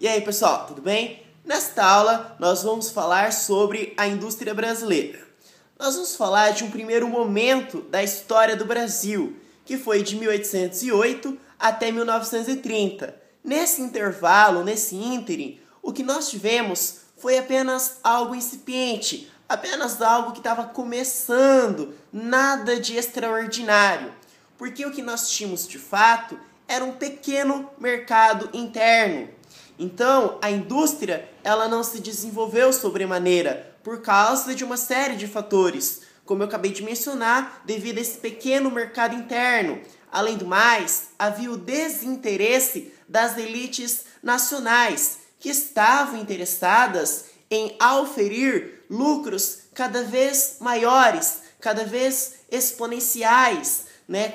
E aí, pessoal, tudo bem? Nesta aula, nós vamos falar sobre a indústria brasileira. Nós vamos falar de um primeiro momento da história do Brasil, que foi de 1808 até 1930. Nesse intervalo, nesse ínterim, o que nós tivemos foi apenas algo incipiente, apenas algo que estava começando, nada de extraordinário. Porque o que nós tínhamos de fato era um pequeno mercado interno. Então, a indústria ela não se desenvolveu sobremaneira por causa de uma série de fatores, como eu acabei de mencionar, devido a esse pequeno mercado interno. Além do mais, havia o desinteresse das elites nacionais, que estavam interessadas em auferir lucros cada vez maiores, cada vez exponenciais,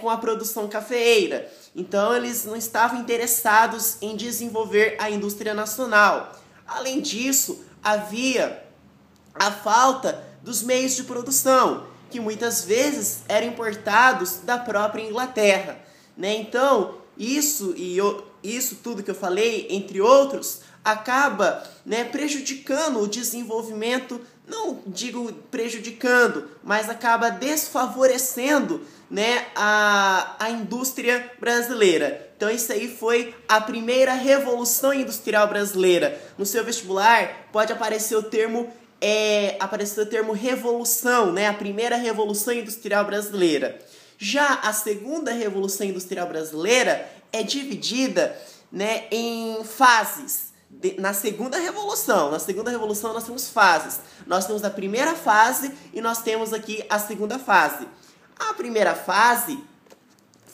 com a produção cafeeira. Então, eles não estavam interessados em desenvolver a indústria nacional. Além disso, havia a falta dos meios de produção, que muitas vezes eram importados da própria Inglaterra. Então, isso tudo que eu falei, entre outros, acaba prejudicando o desenvolvimento, não digo prejudicando, mas acaba desfavorecendo a indústria brasileira. Então isso aí foi a primeira revolução industrial brasileira. No seu vestibular pode aparecer o termo revolução, a primeira revolução industrial brasileira. Já a segunda revolução industrial brasileira é dividida em fases. Na segunda revolução nós temos fases. Nós temos a primeira fase e nós temos aqui a segunda fase. A primeira fase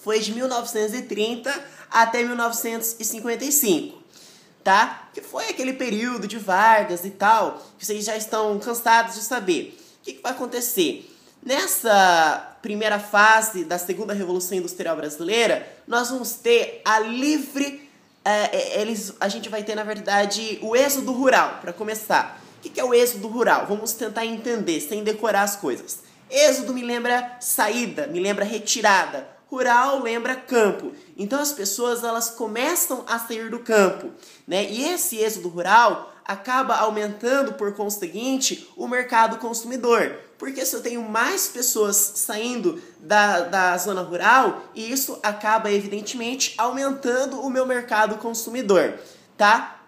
foi de 1930 até 1955, tá? Que foi aquele período de Vargas e tal, que vocês já estão cansados de saber. O que vai acontecer? Nessa primeira fase da segunda revolução industrial brasileira, nós vamos ter a gente vai ter, na verdade, o êxodo rural, para começar. O que é o êxodo rural? Vamos tentar entender, sem decorar as coisas. Êxodo me lembra saída, me lembra retirada. Rural lembra campo. Então as pessoas elas começam a sair do campo, E esse êxodo rural acaba aumentando, por conseguinte, o mercado consumidor. Porque se eu tenho mais pessoas saindo da zona rural, isso acaba, evidentemente, aumentando o meu mercado consumidor, tá?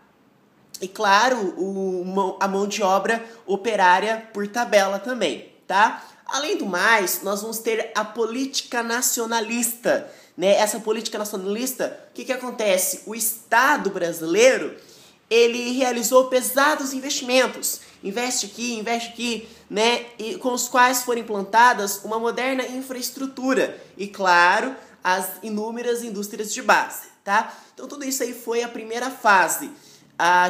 E, claro, a mão de obra operária por tabela também, tá? Além do mais, nós vamos ter a política nacionalista, Essa política nacionalista, o que acontece? O Estado brasileiro, ele realizou pesados investimentos, investe aqui, e com os quais foram implantadas uma moderna infraestrutura e, claro, as inúmeras indústrias de base, tá? Então, tudo isso aí foi a primeira fase,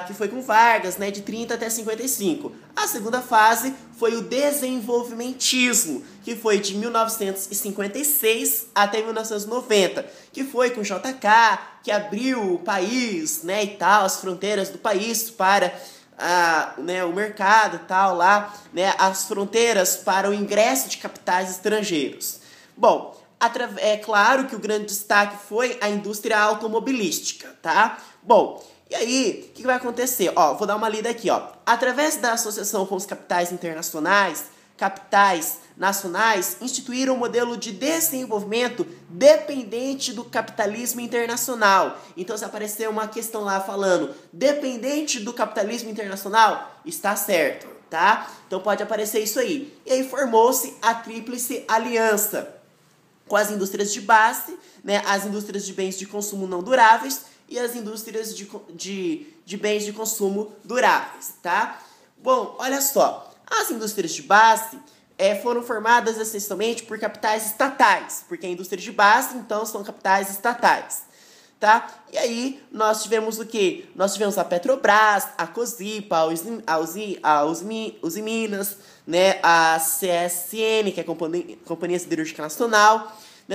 que foi com Vargas, de 30 até 55. A segunda fase foi o desenvolvimentismo, que foi de 1956 até 1990, que foi com JK, que abriu o país, e tal, as fronteiras do país para o mercado e tal lá, as fronteiras para o ingresso de capitais estrangeiros. Bom, é claro que o grande destaque foi a indústria automobilística, tá? Bom, e aí, o que vai acontecer? Vou dar uma lida aqui, Através da associação com os capitais internacionais, capitais nacionais instituíram um modelo de desenvolvimento dependente do capitalismo internacional. Então, se aparecer uma questão lá falando dependente do capitalismo internacional, está certo, tá? Então, pode aparecer isso aí. E aí, formou-se a Tríplice Aliança com as indústrias de base, as indústrias de bens de consumo não duráveis e as indústrias de bens de consumo duráveis, tá? Bom, olha só, as indústrias de base foram formadas essencialmente por capitais estatais, porque a indústria de base, então, são capitais estatais, tá? E aí, nós tivemos o quê? Nós tivemos a Petrobras, a Cosipa, a Usiminas, a CSN, que é a Companhia Siderúrgica Nacional,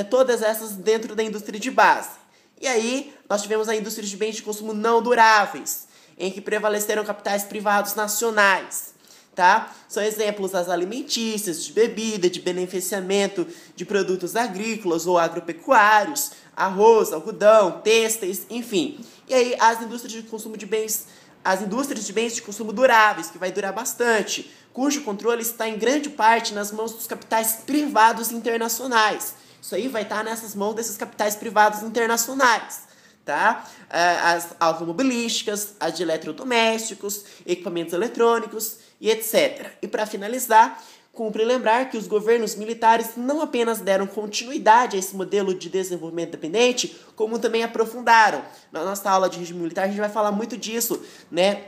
todas essas dentro da indústria de base. E aí, nós tivemos a indústria de bens de consumo não duráveis, em que prevaleceram capitais privados nacionais, tá? São exemplos as alimentícias, de bebida, de beneficiamento de produtos agrícolas ou agropecuários, arroz, algodão, têxteis, enfim. E aí as indústrias de consumo de bens, as indústrias de bens de consumo duráveis, que vai durar bastante, cujo controle está em grande parte nas mãos dos capitais privados internacionais. Isso aí vai estar nessas mãos desses capitais privados internacionais, tá? As automobilísticas, as de eletrodomésticos, equipamentos eletrônicos e etc. E para finalizar, cumpre lembrar que os governos militares não apenas deram continuidade a esse modelo de desenvolvimento dependente, como também aprofundaram. Na nossa aula de regime militar a gente vai falar muito disso, né?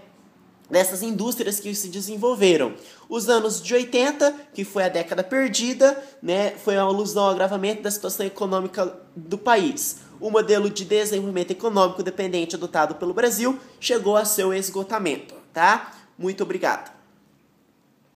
Dessas indústrias que se desenvolveram. Os anos de 80, que foi a década perdida, né, foi a alusão ao agravamento da situação econômica do país. O modelo de desenvolvimento econômico dependente adotado pelo Brasil chegou a seu esgotamento, tá? Muito obrigado.